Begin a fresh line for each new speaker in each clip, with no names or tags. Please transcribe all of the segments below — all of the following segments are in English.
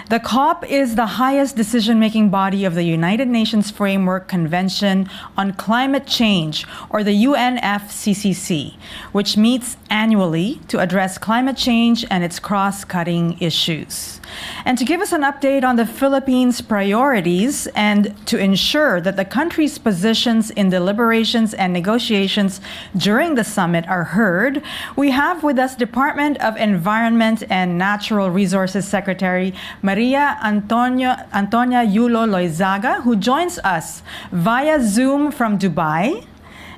The COP is the highest decision-making body of the United Nations Framework Convention on Climate Change, or the UNFCCC, which meets annually to address climate change and its cross-cutting issues. And to give us an update on the Philippines' priorities and to ensure that the country's positions in deliberations and negotiations during the summit are heard, we have with us Department of Environment and Natural Resources Secretary Maria Antonia Yulo Loyzaga, who joins us via Zoom from Dubai,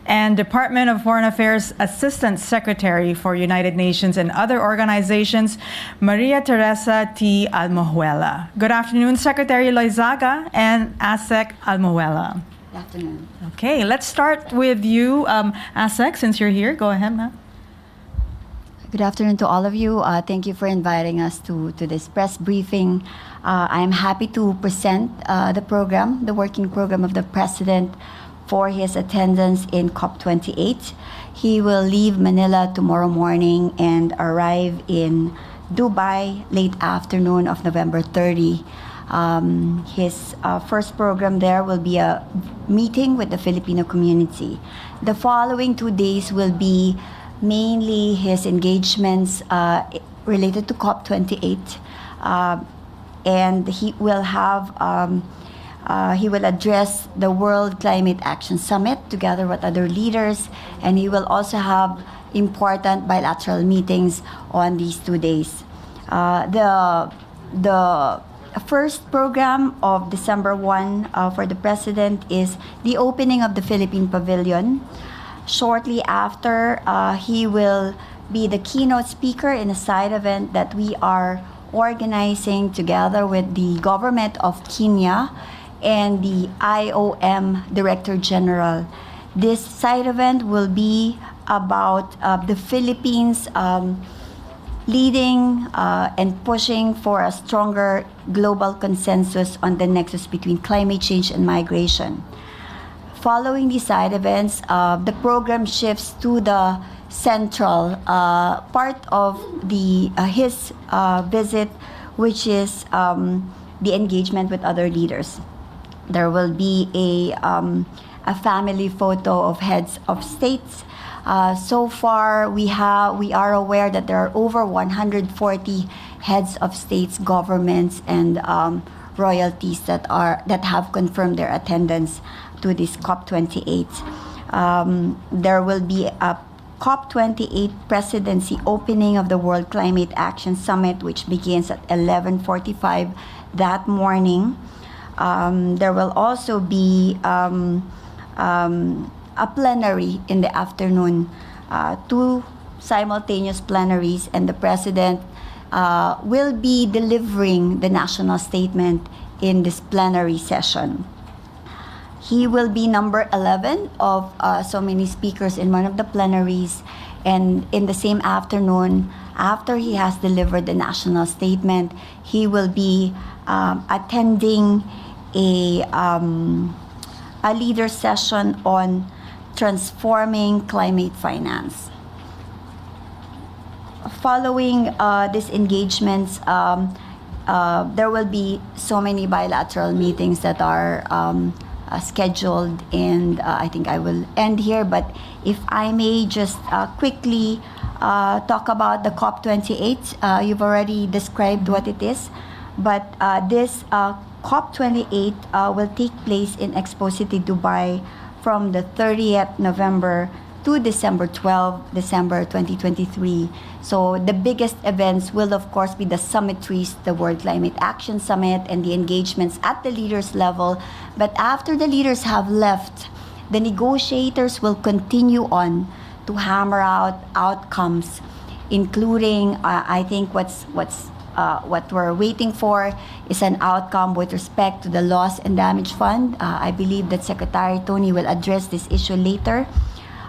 and Department of Foreign Affairs Assistant Secretary for United Nations and other organizations, Maria Teresa T. Almojuela. Good afternoon, Secretary Loyzaga and ASEC Almojuela.
Good afternoon.
Okay, let's start with you, ASEC, since you're here. Go ahead, ma'am.
Good afternoon to all of you. Thank you for inviting us to this press briefing. I am happy to present the working program of the President for his attendance in COP28. He will leave Manila tomorrow morning and arrive in Dubai late afternoon of November 30. His first program there will be a meeting with the Filipino community. The following 2 days will be mainly his engagements related to COP28, and he will address the World Climate Action Summit together with other leaders, and he will also have important bilateral meetings on these 2 days. The first program of December 1 for the President is the opening of the Philippine Pavilion. Shortly after, he will be the keynote speaker in a side event that we are organizing together with the government of Kenya and the IOM Director General. This side event will be about the Philippines leading and pushing for a stronger global consensus on the nexus between climate change and migration. Following these side events, the program shifts to the central part of his visit, which is the engagement with other leaders. There will be a family photo of heads of states. So far, we are aware that there are over 140 heads of states, governments, and royalties that have confirmed their attendance to this COP28. There will be a COP28 presidency opening of the World Climate Action Summit, which begins at 11:45 that morning. There will also be a plenary in the afternoon, 2 simultaneous plenaries, and the President will be delivering the national statement in this plenary session. He will be number 11 of so many speakers in one of the plenaries, and in the same afternoon, after he has delivered the national statement, he will be attending a leader session on transforming climate finance. Following these engagements, there will be so many bilateral meetings that are scheduled, and I think I will end here. But if I may just quickly talk about the COP28, you've already described what it is, but this COP28 will take place in Expo City, Dubai from the 30th November to December 2023. So the biggest events will of course be the summitories, the World Climate Action Summit, and the engagements at the leaders level. But after the leaders have left, the negotiators will continue on to hammer out outcomes, including I think what we're waiting for is an outcome with respect to the loss and damage fund. I believe that Secretary Tony will address this issue later.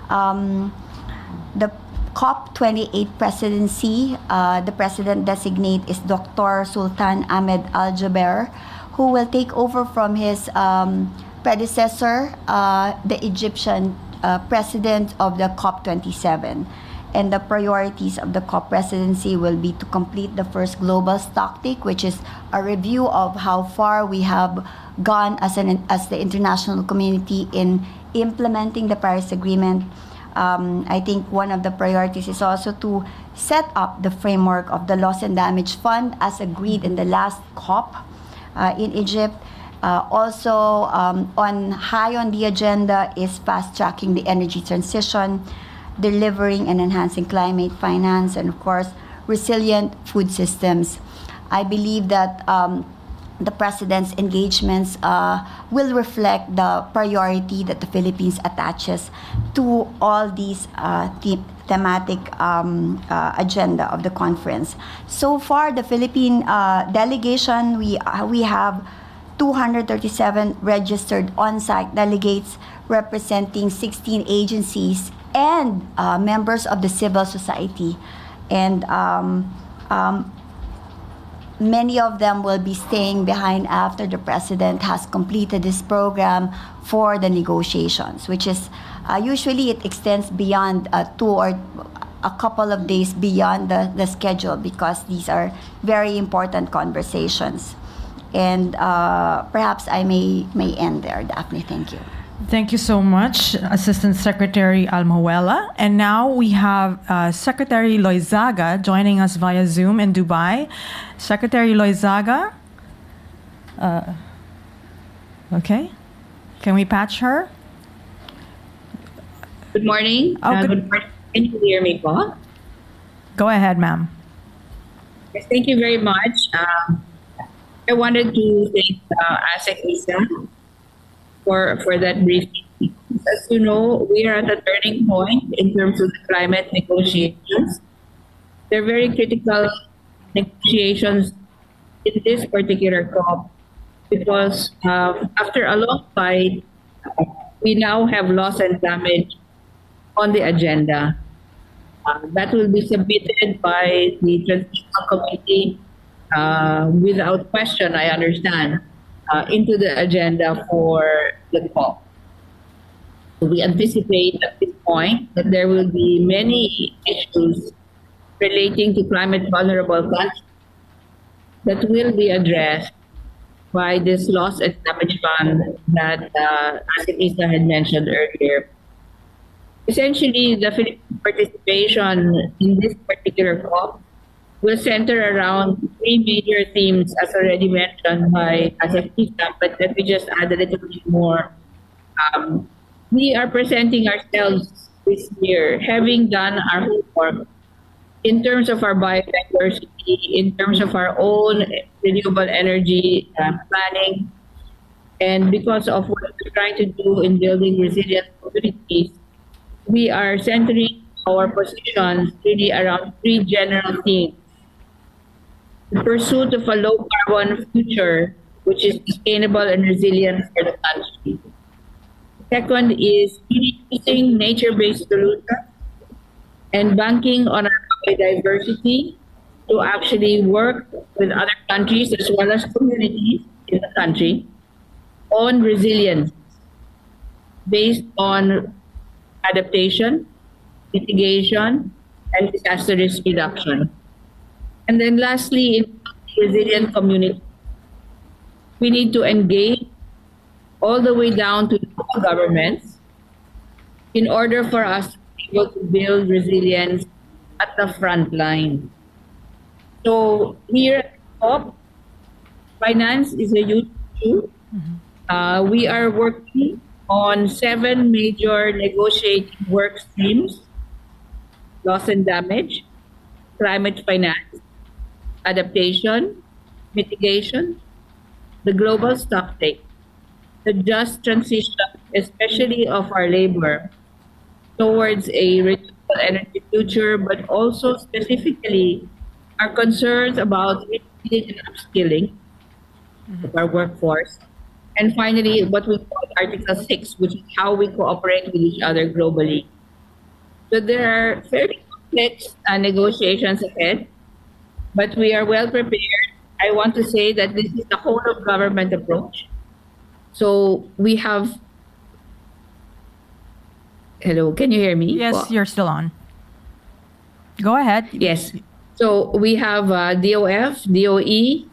The COP28 presidency, the president designate is Dr. Sultan Ahmed Al Jaber, who will take over from his predecessor, the Egyptian president of the COP27. And the priorities of the COP presidency will be to complete the first global stocktake, which is a review of how far we have gone as the international community in implementing the Paris Agreement. I think one of the priorities is also to set up the framework of the Loss and Damage Fund as agreed in the last COP in Egypt. Also, high on the agenda is fast-tracking the energy transition, delivering and enhancing climate finance, and of course, resilient food systems. I believe that the President's engagements will reflect the priority that the Philippines attaches to all these thematic agenda of the conference. So far, the Philippine delegation, we have 237 registered on-site delegates representing 16 agencies and members of the civil society. And many of them will be staying behind after the President has completed this program for the negotiations, which is usually it extends beyond 2 or a couple of days beyond the schedule, because these are very important conversations. And perhaps I may end there, Daphne. Thank you.
Thank you so much, Assistant Secretary Almojuela. And now we have Secretary Loyzaga joining us via Zoom in Dubai. Secretary Loyzaga, okay, can we patch her?
Good morning. Good morning. Can you hear me, po?
Go ahead, ma'am.
Yes, thank you very much. I wanted to thank Teresa for that briefing. As you know, we are at a turning point in terms of the climate negotiations. They're very critical negotiations in this particular COP because after a long fight, we now have loss and damage on the agenda. That will be submitted by the Transitional Committee without question, I understand, into the agenda for the COP. We anticipate at this point that there will be many issues relating to climate vulnerable countries that will be addressed by this loss and damage fund that Teresa had mentioned earlier. Essentially, the Philippine participation in this particular COP will center around 3 major themes, as already mentioned by Teresa, but let me just add a little bit more. We are presenting ourselves this year, having done our homework in terms of our biodiversity, in terms of our own renewable energy planning, and because of what we're trying to do in building resilient communities, we are centering our positions really around 3 general themes. The pursuit of a low-carbon future, which is sustainable and resilient for the country. Second is using nature-based solutions and banking on our biodiversity to actually work with other countries as well as communities in the country on resilience based on adaptation, mitigation, and disaster risk reduction. And then lastly, in resilient community, we need to engage all the way down to local governments in order for us to be able to build resilience at the front line. So here at the top, finance is a huge issue. We are working on 7 major negotiating work streams: loss and damage, climate finance, adaptation, mitigation, the global stocktake, the just transition, especially of our labor, towards a renewable energy future, but also specifically our concerns about reskilling and upskilling of our workforce. And finally, what we call Article 6, which is how we cooperate with each other globally. So there are very complex negotiations ahead, but we are well prepared. I want to say that this is a whole of government approach. So we have... Hello, can you hear me?
Yes, you're still on. Go ahead.
Yes. So we have DOF, DOE,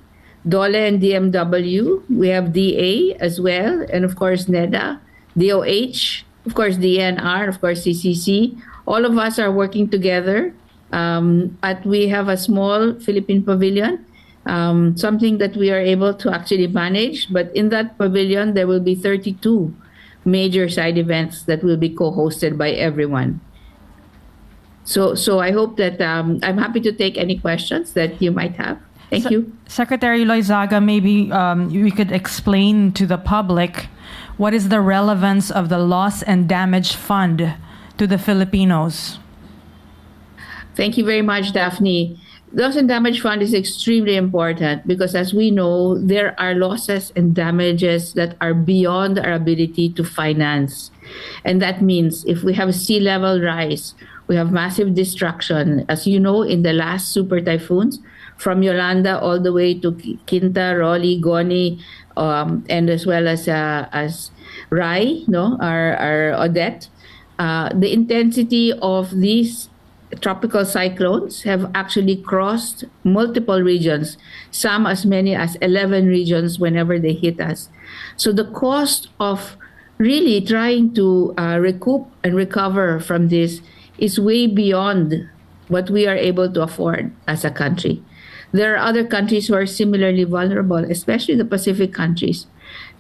DOLE, and DMW. We have DA as well, and of course NEDA, DOH, of course DNR, of course CCC. All of us are working together. We have a small Philippine Pavilion, something that we are able to actually manage. But in that pavilion, there will be 32 major side events that will be co-hosted by everyone. So I hope that I'm happy to take any questions that you might have. Thank you.
Secretary Loyzaga, maybe you could explain to the public what is the relevance of the Loss and Damage Fund to the Filipinos.
Thank you very much, Daphne. Loss and Damage Fund is extremely important because, as we know, there are losses and damages that are beyond our ability to finance. And that means if we have sea level rise, we have massive destruction. As you know, in the last super typhoons, from Yolanda all the way to Quinta, Raleigh, Goni, and as well as Rai, no, our Odette, the intensity of these tropical cyclones have actually crossed multiple regions, some as many as 11 regions whenever they hit us. So the cost of really trying to recoup and recover from this is way beyond what we are able to afford as a country. There are other countries who are similarly vulnerable, especially the Pacific countries.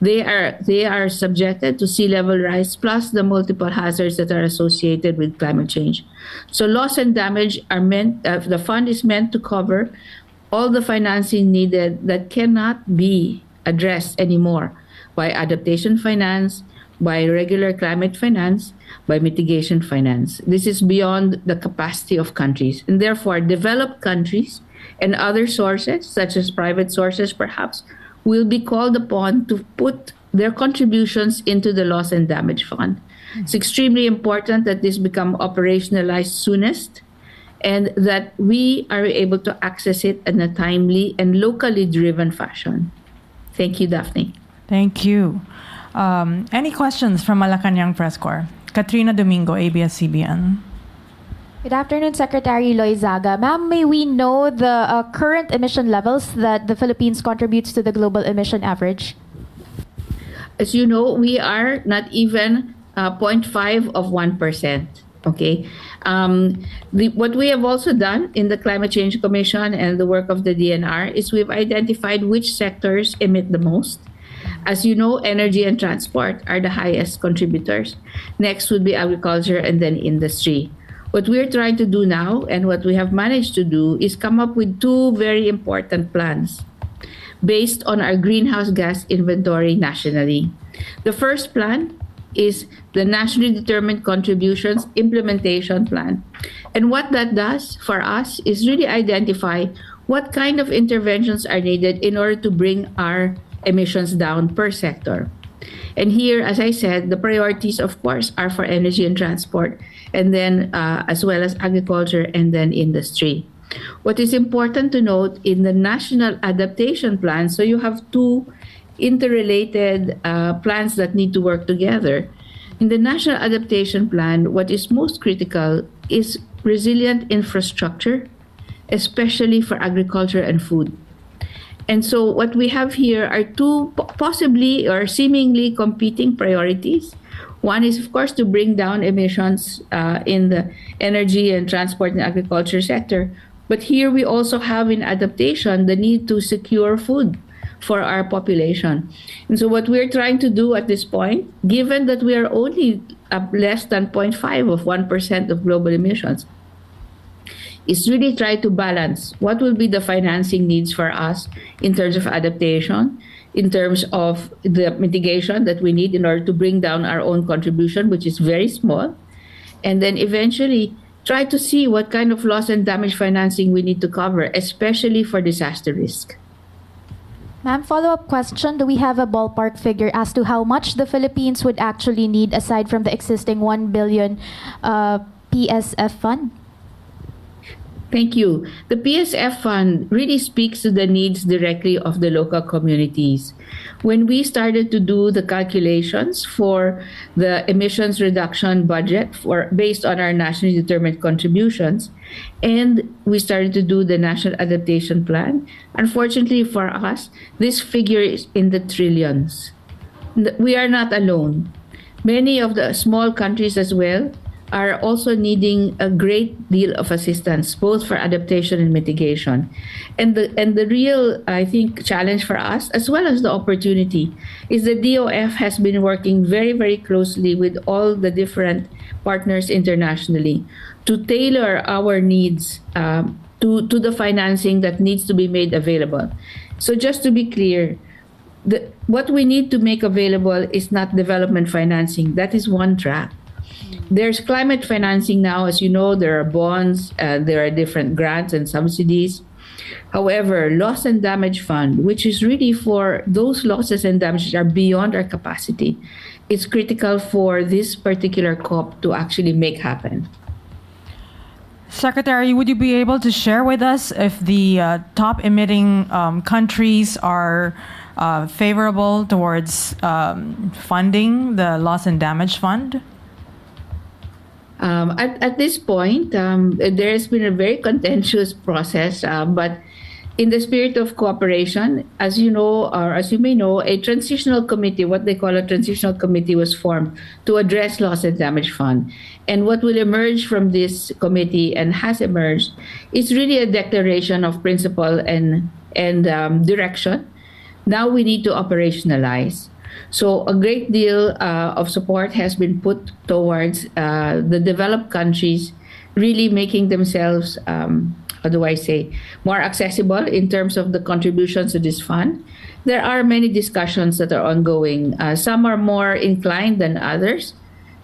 They are subjected to sea level rise plus the multiple hazards that are associated with climate change. So loss and damage are meant, the fund is meant to cover all the financing needed that cannot be addressed anymore by adaptation finance, by regular climate finance, by mitigation finance. This is beyond the capacity of countries. And therefore, developed countries and other sources, such as private sources perhaps, will be called upon to put their contributions into the Loss and Damage Fund. It's extremely important that this become operationalized soonest and that we are able to access it in a timely and locally driven fashion. Thank you, Daphne.
Thank you. Any questions from Malacañang Press Corps? Katrina Domingo, ABS-CBN.
Good afternoon, Secretary Loyzaga. Ma'am, may we know the current emission levels that the Philippines contributes to the global emission average?
As you know, we are not even 0.5 of 1%. Okay. What we have also done in the Climate Change Commission and the work of the DNR is we've identified which sectors emit the most. As you know, energy and transport are the highest contributors. Next would be agriculture and then industry. What we're trying to do now and what we have managed to do is come up with two very important plans based on our greenhouse gas inventory nationally. The first plan is the Nationally Determined Contributions Implementation Plan. And what that does for us is really identify what kind of interventions are needed in order to bring our emissions down per sector. And here, as I said, the priorities, of course, are for energy and transport, and then as well as agriculture and then industry. What is important to note in the National Adaptation Plan, so you have two interrelated plans that need to work together. In the National Adaptation Plan, what is most critical is resilient infrastructure, especially for agriculture and food. And so what we have here are two possibly or seemingly competing priorities. One is, of course, to bring down emissions in the energy and transport and agriculture sector. But here we also have in adaptation the need to secure food for our population. And so what we're trying to do at this point, given that we are only less than 0.5 of 1% of global emissions, is really try to balance what will be the financing needs for us in terms of adaptation, in terms of the mitigation that we need in order to bring down our own contribution, which is very small, and then eventually try to see what kind of loss and damage financing we need to cover, especially for disaster risk.
Ma'am, follow-up question. Do we have a ballpark figure as to how much the Philippines would actually need aside from the existing 1 billion PSF fund?
Thank you. The PSF fund really speaks to the needs directly of the local communities. When we started to do the calculations for the emissions reduction budget based on our nationally determined contributions, and we started to do the national adaptation plan, unfortunately for us, this figure is in the trillions. We are not alone. Many of the small countries as well are also needing a great deal of assistance, both for adaptation and mitigation. And the real, I think, challenge for us, as well as the opportunity, is the DOF has been working very, very closely with all the different partners internationally to tailor our needs to the financing that needs to be made available. So just to be clear, what we need to make available is not development financing. That is one track. There's climate financing now. As you know, there are bonds, there are different grants and subsidies. However, loss and damage fund, which is really for those losses and damages that are beyond our capacity, is critical for this particular COP to actually make happen.
Secretary, would you be able to share with us if the top emitting countries are favorable towards funding the loss and damage fund?
At this point, there has been a very contentious process, but in the spirit of cooperation, as you know, or as you may know, a transitional committee, what they call a transitional committee, was formed to address loss and damage fund. And what will emerge from this committee and has emerged is really a declaration of principle and direction. Now we need to operationalize. So a great deal of support has been put towards the developed countries really making themselves, how do I say, more accessible in terms of the contributions to this fund. There are many discussions that are ongoing. Some are more inclined than others.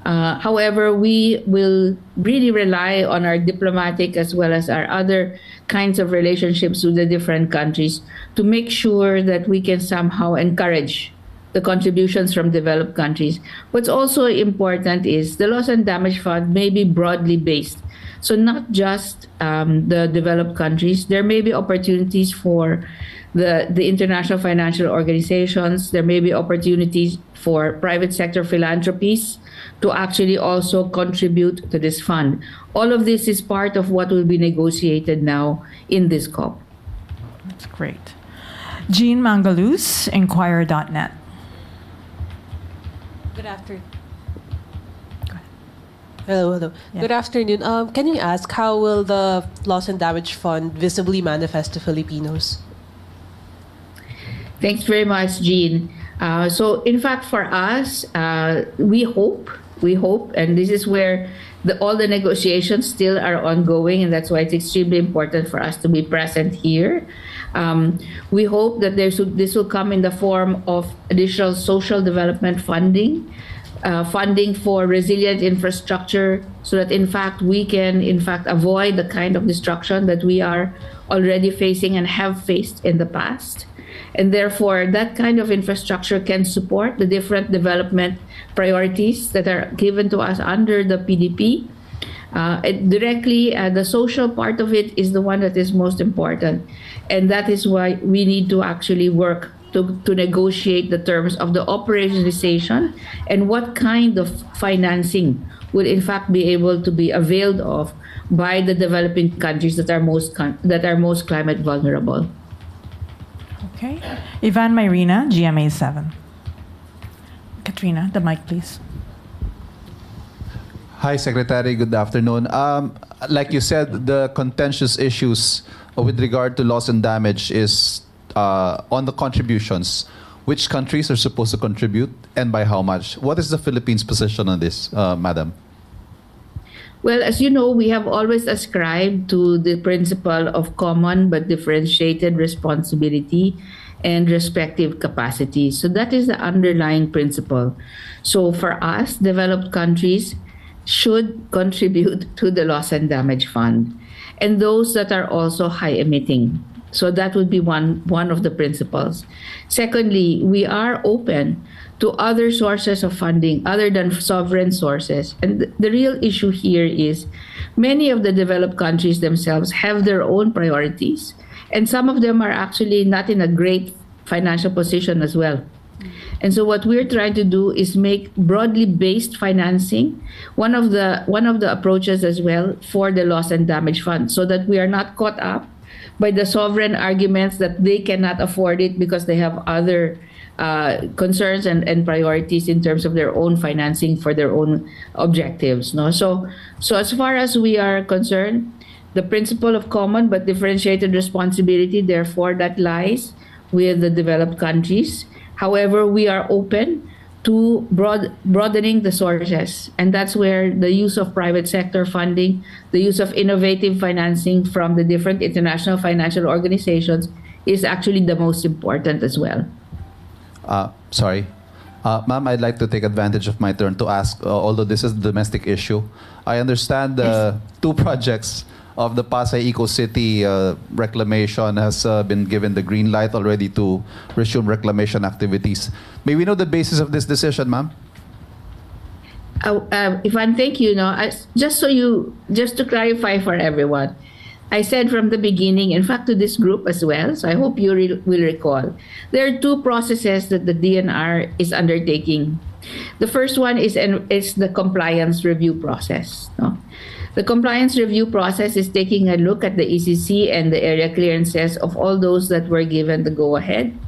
However, we will really rely on our diplomatic as well as our other kinds of relationships with the different countries to make sure that we can somehow encourage the contributions from developed countries. What's also important is the loss and damage fund may be broadly based. So not just the developed countries. There may be opportunities for the international financial organizations. There may be opportunities for private sector philanthropies to actually also contribute to this fund. All of this is part of what will be negotiated now in this COP.
That's great. Jean Mangaluz, INQUIRER.net.
Good afternoon.
Go ahead.
Hello.
Yeah.
Good afternoon. Can you ask how will the loss and damage fund visibly manifest to Filipinos?
Thanks very much, Jean. So in fact, for us, we hope, and this is where all the negotiations still are ongoing, and that's why it's extremely important for us to be present here. We hope that this will come in the form of additional social development funding, funding for resilient infrastructure, so that in fact we can avoid the kind of destruction that we are already facing and have faced in the past. And therefore, that kind of infrastructure can support the different development priorities that are given to us under the PDP. Directly, the social part of it is the one that is most important. And that is why we need to actually work to negotiate the terms of the operationalization and what kind of financing will in fact be able to be availed of by the developing countries that are most climate vulnerable.
Okay. Ivan Myrina, GMA 7. Katrina, the mic, please.
Hi, Secretary. Good afternoon. Like you said, the contentious issues with regard to loss and damage is on the contributions. Which countries are supposed to contribute and by how much? What is the Philippines' position on this, Madam?
Well, as you know, we have always ascribed to the principle of common but differentiated responsibility and respective capacities. So that is the underlying principle. So for us, developed countries should contribute to the loss and damage fund. And those that are also high emitting. So that would be one of the principles. Secondly, we are open to other sources of funding other than sovereign sources. And the real issue here is many of the developed countries themselves have their own priorities, and some of them are actually not in a great financial position as well. And so what we're trying to do is make broadly based financing one of the approaches as well for the loss and damage fund, so that we are not caught up by the sovereign arguments that they cannot afford it because they have other concerns and priorities in terms of their own financing for their own objectives. No, so as far as we are concerned, the principle of common but differentiated responsibility, therefore, that lies with the developed countries. However, we are open to broadening the sources, and that's where the use of private sector funding, the use of innovative financing from the different international financial organizations is actually the most important as well.
Sorry. Ma'am, I'd like to take advantage of my turn to ask, although this is a domestic issue, I understand the two projects of the Pasay Eco-City reclamation has been given the green light already to resume reclamation activities. May we know the basis of this decision, ma'am?
Ivan, thank you. Just to clarify for everyone, I said from the beginning, in fact, to this group as well, so I hope you will recall, there are two processes that the DNR is undertaking. The first one is the compliance review process. No? The compliance review process is taking a look at the ECC and the area clearances of all those that were given the go-ahead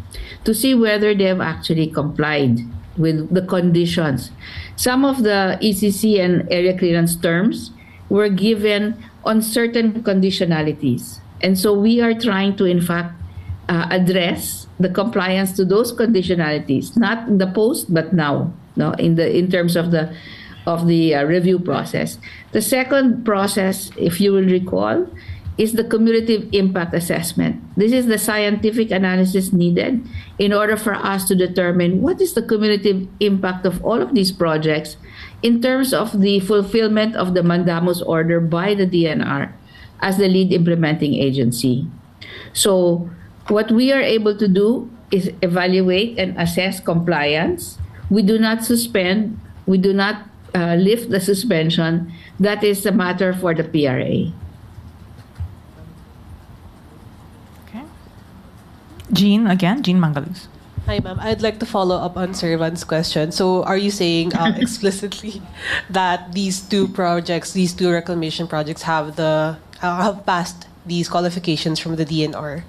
to see whether they have actually complied with the conditions. Some of the ECC and area clearance terms were given on certain conditionalities. And so we are trying to, in fact, address the compliance to those conditionalities, not in the post, but now, no, in terms of the review process. The second process, if you will recall, is the cumulative impact assessment. This is the scientific analysis needed in order for us to determine what is the cumulative impact of all of these projects in terms of the fulfillment of the mandamus order by the DNR as the lead implementing agency. So what we are able to do is evaluate and assess compliance. We do not suspend, we do not lift the suspension. That is a matter for the PRA.
Okay. Jean Mangalus.
Hi, ma'am. I'd like to follow up on Servan's question. So are you saying explicitly that these two reclamation projects have passed these qualifications from the DNR?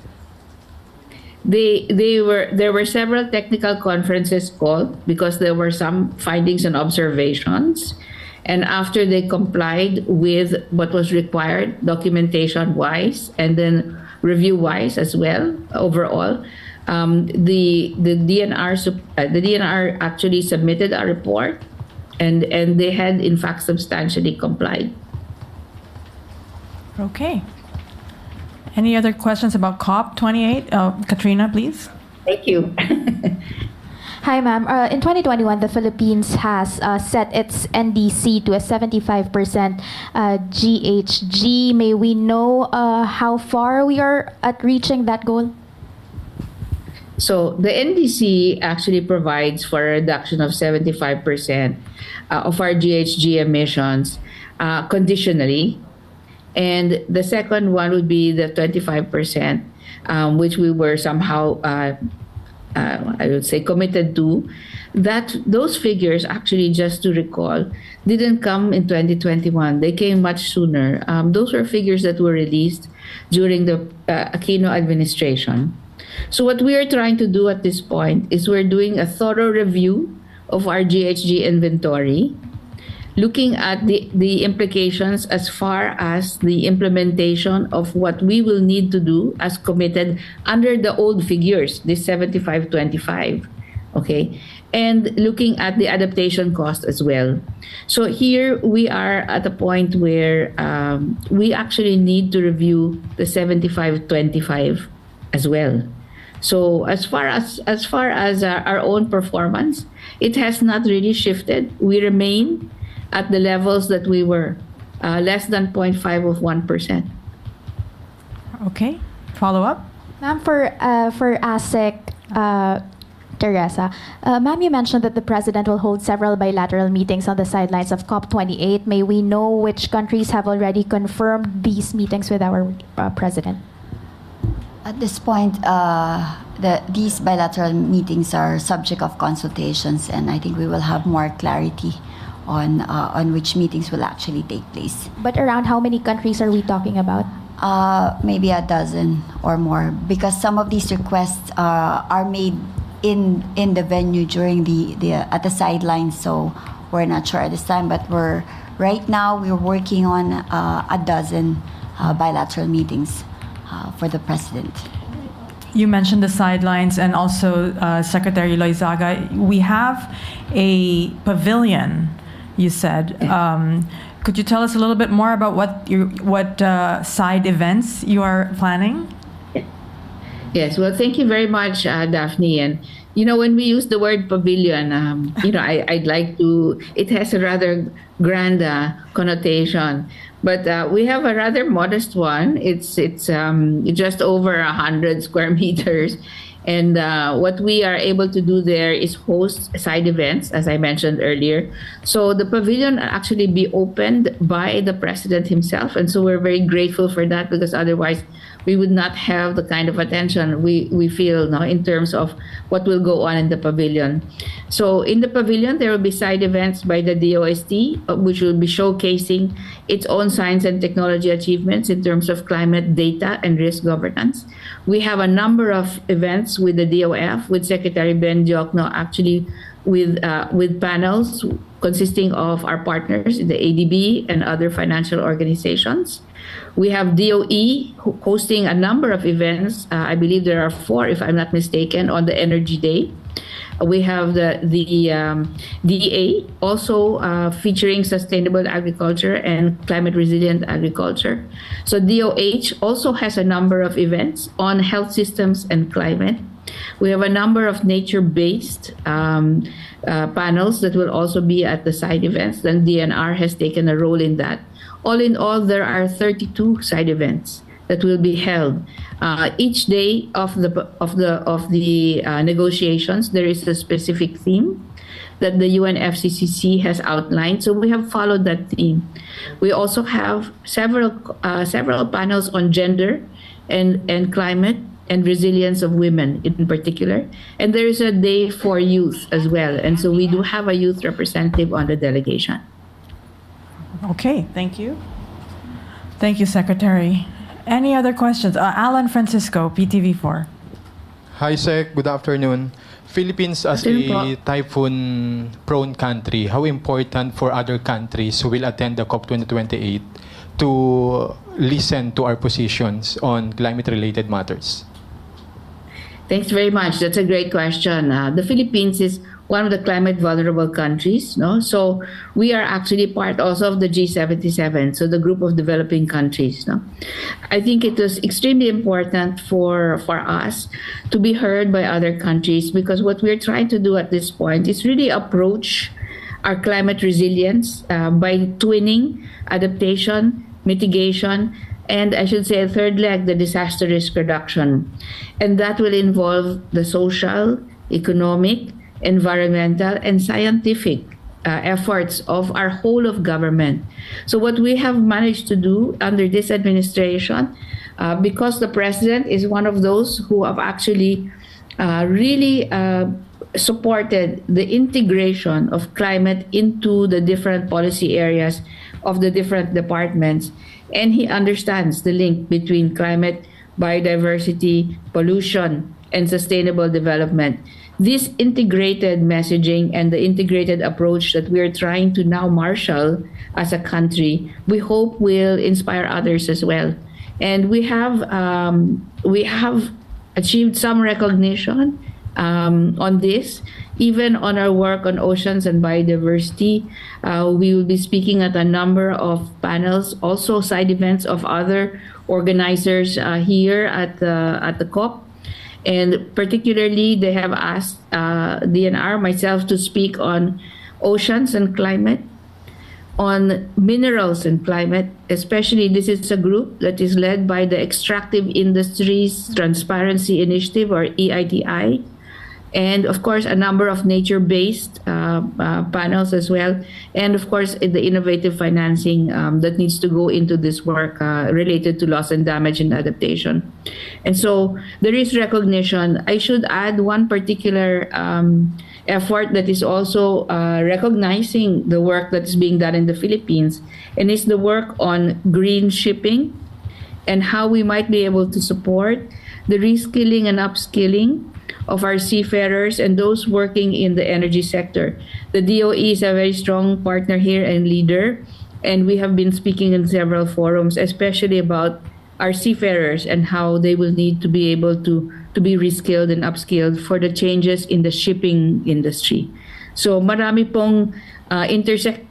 There were several technical conferences called because there were some findings and observations, and after they complied with what was required documentation wise and then review wise as well overall, the DNR actually submitted a report, and they had in fact substantially complied.
Okay. Any other questions about COP28? Katrina, please.
Thank you.
Hi, ma'am. In 2021, the Philippines has set its NDC to a 75% GHG. May we know how far we are at reaching that goal?
So the NDC actually provides for a reduction of 75% of our GHG emissions conditionally. And the second one would be the 25%, which we were somehow, I would say, committed to. Those figures, actually, just to recall, didn't come in 2021. They came much sooner. Those were figures that were released during the Aquino administration. So what we are trying to do at this point is we're doing a thorough review of our GHG inventory, looking at the implications as far as the implementation of what we will need to do as committed under the old figures, this 75-25, okay? And looking at the adaptation cost as well. So here we are at a point where we actually need to review the 75-25 as well. So as far as our own performance, it has not really shifted. We remain at the levels that we were, less than 0.5 of 1%.
Okay. Follow up?
Ma'am, for ASEC, Teresa, ma'am, you mentioned that the president will hold several bilateral meetings on the sidelines of COP28. May we know which countries have already confirmed these meetings with our president?
At this point, these bilateral meetings are subject of consultations, and I think we will have more clarity on which meetings will actually take place.
But around how many countries are we talking about?
Maybe a dozen or more, because some of these requests are made in the venue during at the sidelines, so we're not sure at this time. But right now we're working on a dozen bilateral meetings for the president.
You mentioned the sidelines, and also Secretary Loyzaga. We have a pavilion, you said. Could you tell us a little bit more about what side events you are planning?
Yes, well, thank you very much, Daphne. And, when we use the word pavilion, I'd like to, it has a rather grand connotation. But we have a rather modest one. It's just over 100 square meters. And what we are able to do there is host side events, as I mentioned earlier. So the pavilion actually be opened by the president himself. And so we're very grateful for that, because otherwise we would not have the kind of attention we feel now in terms of what will go on in the pavilion. So in the pavilion, there will be side events by the DOST, which will be showcasing its own science and technology achievements in terms of climate data and risk governance. We have a number of events with the DOF, with Secretary Ben Diokno, actually with panels consisting of our partners in the ADB and other financial organizations. We have DOE hosting a number of events. I believe there are 4, if I'm not mistaken, on the Energy Day. We have the DA also featuring sustainable agriculture and climate resilient agriculture. So DOH also has a number of events on health systems and climate. We have a number of nature-based panels that will also be at the side events, and DNR has taken a role in that. All in all, there are 32 side events that will be held. Each day of the negotiations, there is a specific theme that the UNFCCC has outlined. So we have followed that theme. We also have several panels on gender and climate and resilience of women in particular. And there is a day for youth as well. And so we do have a youth representative on the delegation.
Okay, thank you. Thank you, Secretary. Any other questions? Alan Francisco, PTV4.
Hi, Sec. Good afternoon. Philippines as a typhoon-prone country, how important for other countries who will attend the COP 2028 to listen to our positions on climate-related matters?
Thanks very much. That's a great question. The Philippines is one of the climate vulnerable countries, no? So we are actually part also of the G77, so the group of developing countries, no? I think it was extremely important for us to be heard by other countries, because what we're trying to do at this point is really approach our climate resilience by twinning adaptation, mitigation, and I should say a third leg, the disaster risk reduction. And that will involve the social, economic, environmental, and scientific efforts of our whole of government. So what we have managed to do under this administration, because the president is one of those who have actually really supported the integration of climate into the different policy areas of the different departments, and he understands the link between climate, biodiversity, pollution, and sustainable development. This integrated messaging and the integrated approach that we're trying to now marshal as a country, we hope will inspire others as well. And we have achieved some recognition on this, even on our work on oceans and biodiversity. We will be speaking at a number of panels, also side events of other organizers here at the COP. And particularly, they have asked DNR, myself, to speak on oceans and climate. on minerals and climate, especially this is a group that is led by the Extractive Industries Transparency Initiative, or EITI, and of course a number of nature-based panels as well, and of course the innovative financing that needs to go into this work related to loss and damage and adaptation. And so there is recognition. I should add one particular effort that is also recognizing the work that is being done in the Philippines, and it's the work on green shipping and how we might be able to support the reskilling and upskilling of our seafarers and those working in the energy sector. The DOE is a very strong partner here and leader, and we have been speaking in several forums, especially about our seafarers and how they will need to be able to be reskilled and upskilled for the changes in the shipping industry. So marami pong intersecting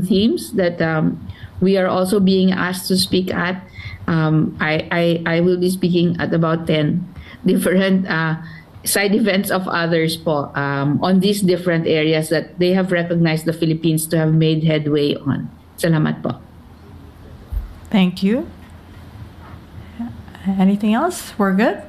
themes that we are also being asked to speak at. I will be speaking at about 10 different side events of others po, on these different areas that they have recognized the Philippines to have made headway on. Salamat po.
Thank you. Anything else? We're good?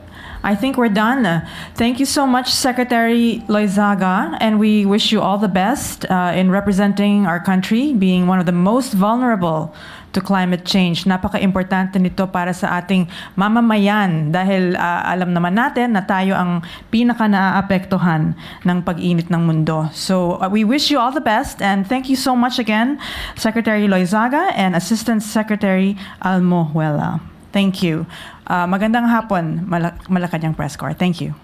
I think we're done. Thank you so much, Secretary Loyzaga, and we wish you all the best in representing our country, being one of the most vulnerable to climate change. Napaka-importante nito para sa ating mamamayan dahil alam naman natin na tayo ang pinaka-naaapektuhan ng pag-init ng mundo. So we wish you all the best, and thank you so much again, Secretary Loyzaga and Assistant Secretary Almojuela. Thank you. Magandang hapon, Malacañang Press Corps. Thank you.